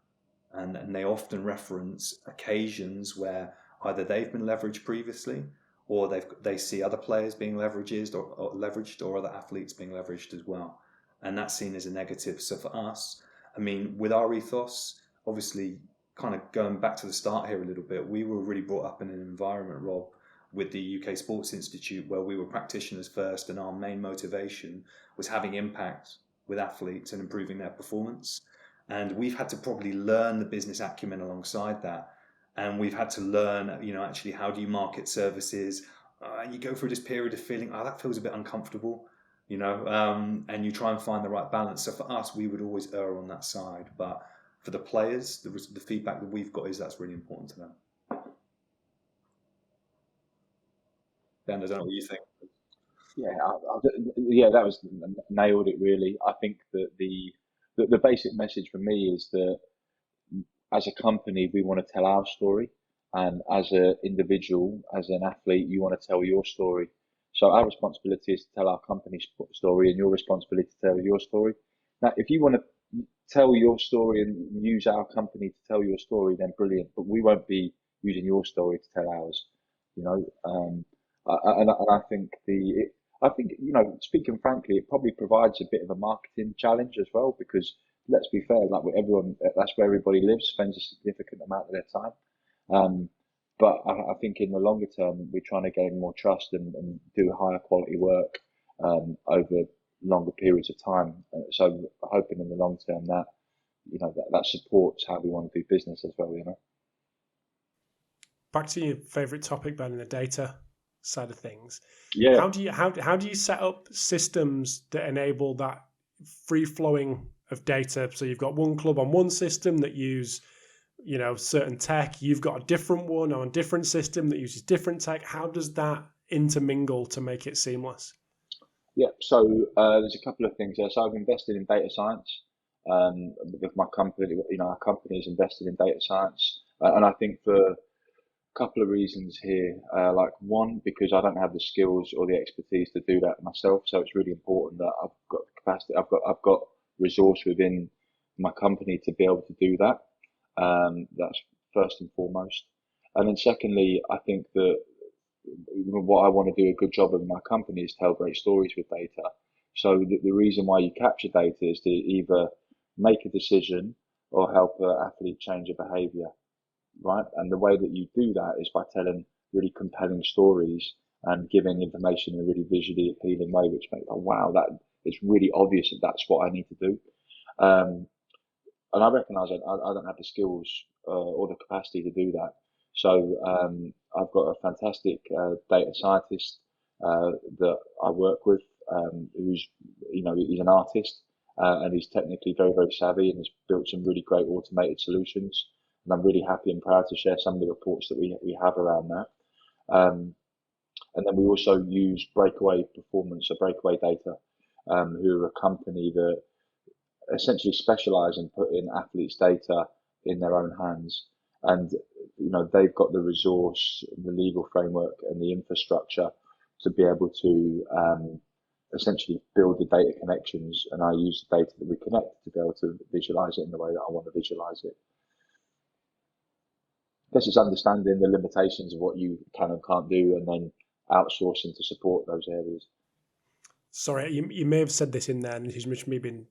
And they often reference occasions where either they've been leveraged previously, or they see other players being leveraged or other athletes being leveraged as well. And that's seen as a negative. So for us, I mean, with our ethos, obviously kind of going back to the start here a little bit, we were really brought up in an environment, Rob, with the UK Sports Institute, where we were practitioners first, and our main motivation was having impact with athletes and improving their performance. And we've had to probably learn the business acumen alongside that. And we've had to learn, you know, actually, how do you market services? And you go through this period of feeling, that feels a bit uncomfortable, you know, and you try and find the right balance. So for us, we would always err on that side. But for the players, the feedback that we've got is that's really important to them. Ben, I don't know what you think. Yeah, that was nailed it, really. I think that the basic message for me is that as a company, we want to tell our story, and as an individual, as an athlete, you want to tell your story. So our responsibility is to tell our company's story, and your responsibility to tell your story. Now, if you want to tell your story and use our company to tell your story, then brilliant. But we won't be using your story to tell ours. You know, and I think you know, speaking frankly, it probably provides a bit of a marketing challenge as well, because let's be fair, like everyone, that's where everybody lives, spends a significant amount of their time. But I think in the longer term, we're trying to gain more trust and do higher quality work. over longer periods of time. So hoping in the long term that, that supports how we want to do business as well, Back to your favorite topic, Ben, in the data side of things. Yeah. How do you set up systems that enable that free flowing of data? So you've got one club on one system that use, certain tech. You've got a different one on a different system that uses different tech. How does that intermingle to make it seamless? Yeah. So there's a couple of things there. So I've invested in data science. With my company, our company is invested in data science, and I think for couple of reasons here. Like one, because I don't have the skills or the expertise to do that myself, so it's really important that I've got the capacity, I've got resource within my company to be able to do that. That's first and foremost. And then secondly, I think that what I want to do a good job of in my company is tell great stories with data. So the reason why you capture data is to either make a decision or help an athlete change a behavior. Right, and the way that you do that is by telling really compelling stories and giving information in a really visually appealing way, which makes wow, that it's really obvious that that's what I need to do. And I recognise I don't have the skills or the capacity to do that. So I've got a fantastic data scientist that I work with, who's he's an artist and he's technically very, very savvy and has built some really great automated solutions. And I'm really happy and proud to share some of the reports that we have around that. And then we also use Breakaway Performance or Breakaway Data, who are a company that essentially specialise in putting athletes' data in their own hands. And they've got the resource, the legal framework, and the infrastructure to be able to essentially build the data connections. And I use the data that we connect to be able to visualise it in the way that I want to visualise it. I guess it's understanding the limitations of what you can and can't do, and then outsourcing to support those areas. Sorry, you may have said this in there, and this is me being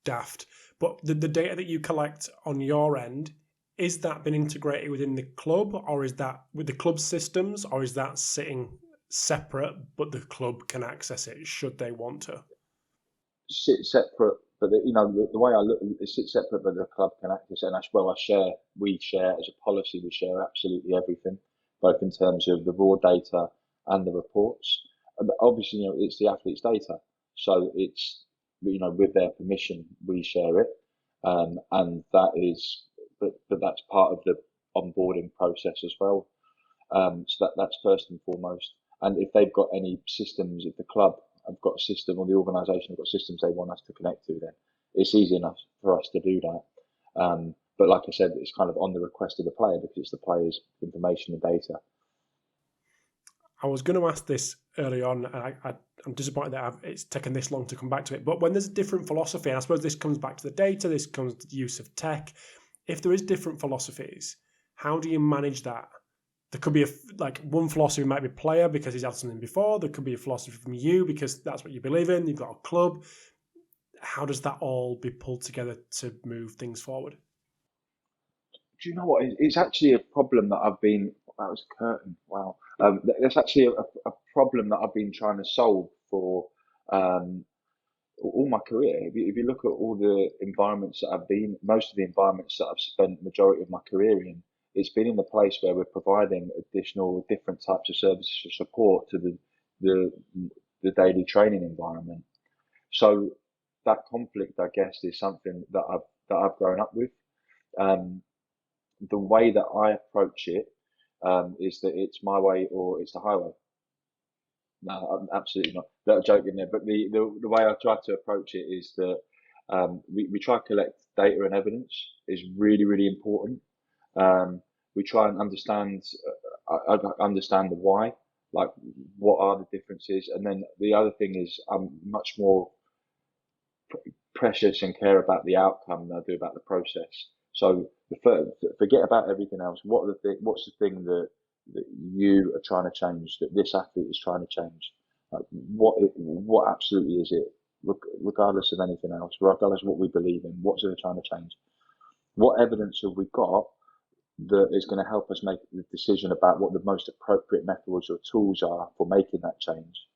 daft, but the data that you collect on your end, is that been integrated within the club, or is that with the club systems, or is that sitting separate, but the club can access it should they want to? Sit separate, but the way I look, it sits separate, but the club can access it, and that's where we share as a policy, we share absolutely everything, both in terms of the raw data and the reports. And obviously, it's the athlete's data, so it's with their permission we share it, and that is, but that's part of the onboarding process as well. So that's first and foremost. And if they've got any systems, if the club have got a system or the organisation have got systems they want us to connect to, then it's easy enough for us to do that. But like I said, it's kind of on the request of the player because it's the player's information and data. I was going to ask this early on, and I'm disappointed that it's taken this long to come back to it. But when there's a different philosophy, and I suppose this comes back to the data, this comes to the use of tech. If there is different philosophies, how do you manage that? There could be one philosophy might be player because he's had something before. There could be a philosophy from you because that's what you believe in. You've got a club. How does that all be pulled together to move things forward? Do you know what? It's actually a problem that I've been. That was a curtain. Wow. That's actually a problem that I've been trying to solve for all my career. If you look at all the environments that I've been, most of the environments that I've spent the majority of my career in, it's been in the place where we're providing different types of services for support to the daily training environment. So that conflict, I guess, is something that I've grown up with. The way that I approach it is that it's my way or it's the highway. No, I'm absolutely not. Not joking there, but the way I try to approach it is that we try to collect data and evidence is really, really important. We try and understand the why, like what are the differences, and then the other thing is I'm much more precious and care about the outcome than I do about the process. So forget about everything else. What's the thing that you are trying to change, that this athlete is trying to change? Like what absolutely is it, regardless of anything else, regardless of what we believe in? What's it trying to change? What evidence have we got that is going to help us make the decision about what the most appropriate methods or tools are for making that change?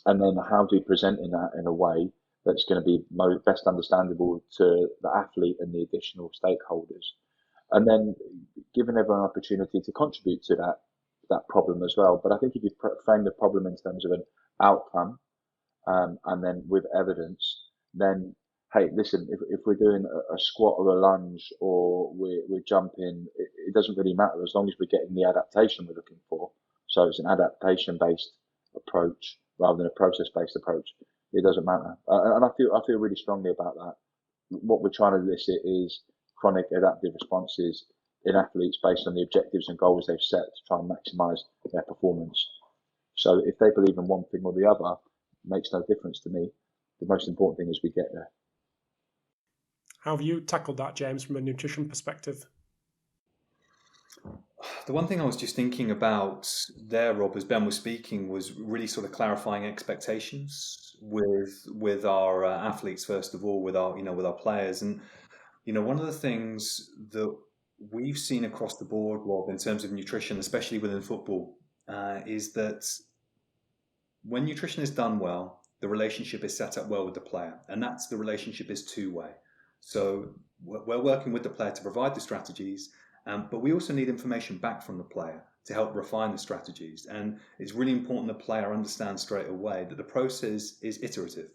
And then how do you present in that in a way that's going to be best understandable to the athlete and the additional stakeholders, and then giving everyone an opportunity to contribute to that problem as well. But I think if you frame the problem in terms of an outcome, and then with evidence, then hey, listen, if we're doing a squat or a lunge or we're jumping, it doesn't really matter as long as we're getting the adaptation we're looking for. So it's an adaptation based approach rather than a process based approach. It doesn't matter, and I feel really strongly about that. What we're trying to elicit is chronic adaptive responses in athletes based on the objectives and goals they've set to try and maximise their performance. So if they believe in one thing or the other, it makes no difference to me. The most important thing is we get there. How have you tackled that, James, from a nutrition perspective? The one thing I was just thinking about there, Rob, as Ben was speaking, was really sort of clarifying expectations with our athletes, first of all, with our players. And one of the things that we've seen across the board, Rob, in terms of nutrition, especially within football, is that when nutrition is done well, the relationship is set up well with the player, and the relationship is two-way. So we're working with the player to provide the strategies, but we also need information back from the player to help refine the strategies. And it's really important the player understands straight away that the process is iterative.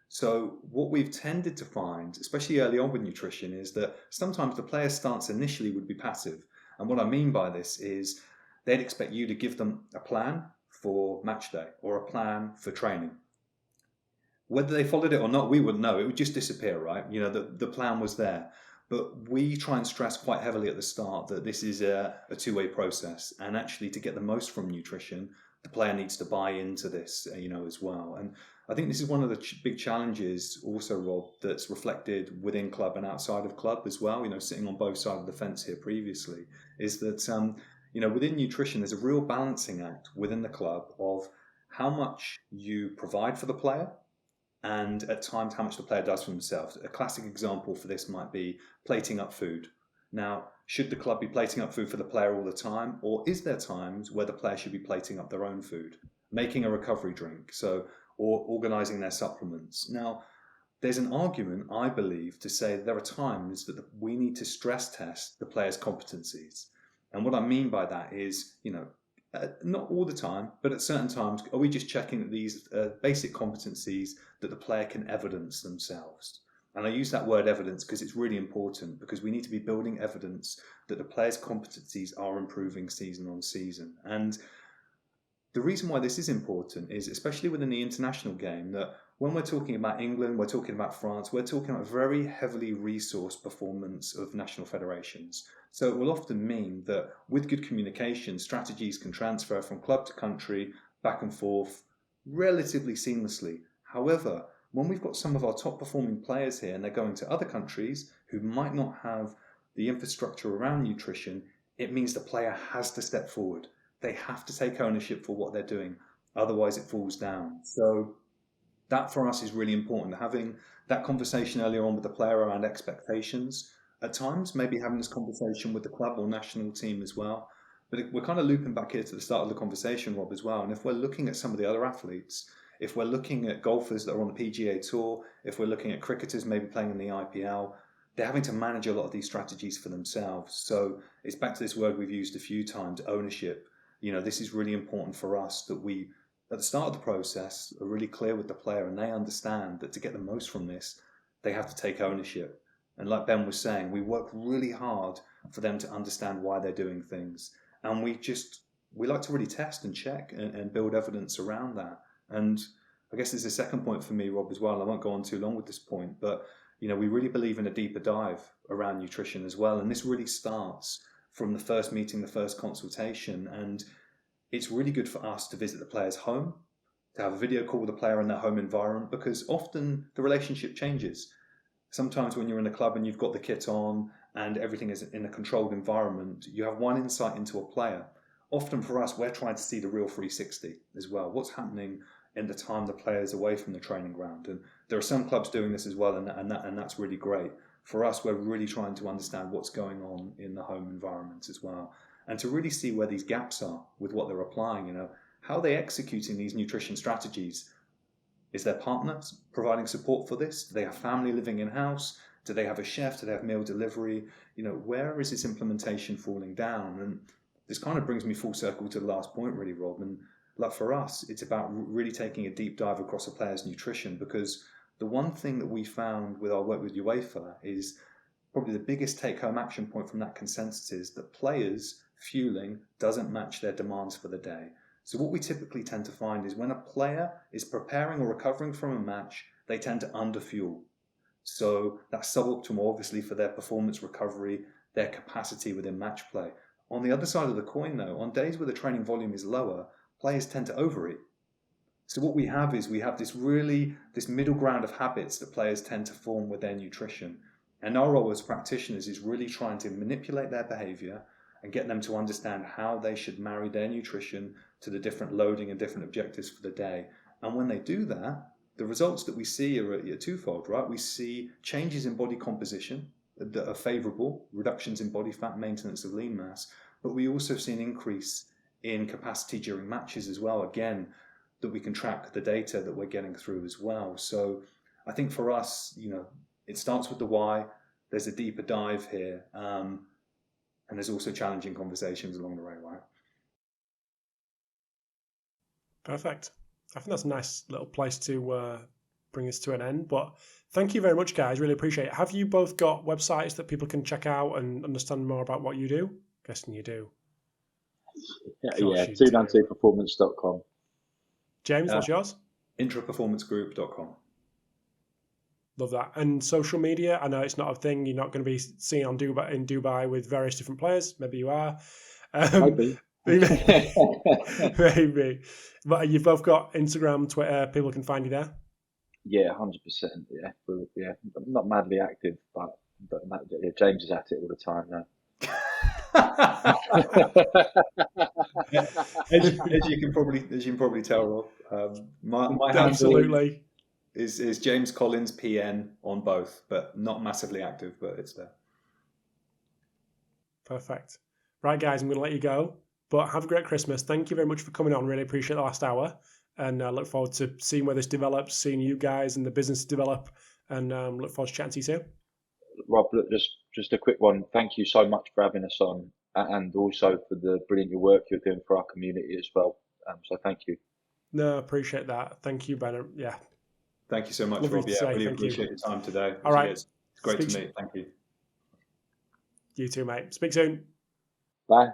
So what we've tended to find, especially early on with nutrition, is that sometimes the player's stance initially would be passive. And what I mean by this is they'd expect you to give them a plan for match day or a plan for training. Whether they followed it or not, we wouldn't know. It would just disappear, right? The plan was there. But we try and stress quite heavily at the start that this is a two-way process. And actually, to get the most from nutrition, the player needs to buy into this, as well. And I think this is one of the big challenges also, Rob, that's reflected within club and outside of club as well, sitting on both sides of the fence here previously, is that, within nutrition, there's a real balancing act within the club of how much you provide for the player and at times how much the player does for themselves. A classic example for this might be plating up food. Now, should the club be plating up food for the player all the time, or is there times where the player should be plating up their own food, making a recovery drink, or organising their supplements? Now, there's an argument, I believe, to say there are times that we need to stress test the player's competencies. And what I mean by that is, not all the time, but at certain times, are we just checking that these basic competencies that the player can evidence themselves? And I use that word evidence because it's really important, because we need to be building evidence that the player's competencies are improving season on season. And the reason why this is important is, especially within the international game, that when we're talking about England, we're talking about France, we're talking about very heavily resourced performance of national federations. So it will often mean that with good communication, strategies can transfer from club to country, back and forth, relatively seamlessly. However, when we've got some of our top performing players here and they're going to other countries who might not have the infrastructure around nutrition, it means the player has to step forward. They have to take ownership for what they're doing. Otherwise, it falls down. So that for us is really important, having that conversation earlier on with the player around expectations. At times, maybe having this conversation with the club or national team as well. But we're kind of looping back here to the start of the conversation, Rob, as well. And if we're looking at some of the other athletes, if we're looking at golfers that are on the PGA Tour, if we're looking at cricketers maybe playing in the IPL, they're having to manage a lot of these strategies for themselves. So it's back to this word we've used a few times, ownership. This is really important for us, that we, at the start of the process, are really clear with the player and they understand that to get the most from this, they have to take ownership. And like Ben was saying, we work really hard for them to understand why they're doing things. And we like to really test and check and build evidence around that. And I guess there's a second point for me, Rob, as well. I won't go on too long with this point, but we really believe in a deeper dive around nutrition as well. And this really starts from the first meeting, the first consultation. And it's really good for us to visit the player's home, to have a video call with the player in their home environment, because often the relationship changes. Sometimes when you're in a club and you've got the kit on and everything is in a controlled environment, you have one insight into a player. Often for us, we're trying to see the real 360 as well. What's happening in the time the player's away from the training ground? And there are some clubs doing this as well, and that's really great. For us, we're really trying to understand what's going on in the home environment as well, and to really see where these gaps are with what they're applying. how are they executing these nutrition strategies? Is their partner providing support for this? Do they have family living in-house? Do they have a chef? Do they have meal delivery? Where is this implementation falling down? And this kind of brings me full circle to the last point, really, Rob. And like for us, it's about really taking a deep dive across a player's nutrition, because the one thing that we found with our work with UEFA is probably the biggest take-home action point from that consensus is that players' fueling doesn't match their demands for the day. So what we typically tend to find is when a player is preparing or recovering from a match, they tend to underfuel. So that's suboptimal, obviously, for their performance recovery, their capacity within match play. On the other side of the coin, though, on days where the training volume is lower, players tend to overeat. So what we have is this middle ground of habits that players tend to form with their nutrition. And our role as practitioners is really trying to manipulate their behavior and get them to understand how they should marry their nutrition to the different loading and different objectives for the day. And when they do that, the results that we see are twofold, right? We see changes in body composition that are favorable, reductions in body fat, maintenance of lean mass, but we also see an increase in capacity during matches as well, again, that we can track the data that we're getting through as well. So I think for us, it starts with the why. There's a deeper dive here, and there's also challenging conversations along the way, right? Perfect. I think that's a nice little place to bring this to an end. But thank you very much, guys. Really appreciate it. Have you both got websites that people can check out and understand more about what you do? Guessing you do. Yeah, 292performance.com. James, what's yours? intraperformancegroup.com. Love that. And social media, I know it's not a thing. You're not going to be seen in Dubai with various different players. Maybe you are. Maybe. Maybe. But you've both got Instagram, Twitter. People can find you there. Yeah, 100%. Yeah, I'm not madly active, but James is at it all the time now. as you can probably tell, Rob, my absolutely is James Collins PN on both, but not massively active, but it's there. Perfect. Right, guys, I'm going to let you go, but have a great Christmas. Thank you very much for coming on. Really appreciate the last hour, and look forward to seeing where this develops, seeing you guys and the business develop, and look forward to chatting to you soon. Rob, look, just a quick one. Thank you so much for having us on, and also for the brilliant work you're doing for our community as well. So thank you. No, appreciate that. Thank you, Bennett. Yeah. Thank you so much, Lovely Rob. Yeah, I really appreciate your time today. All right. It's great to meet. Thank you. You too, mate. Speak soon. Bye.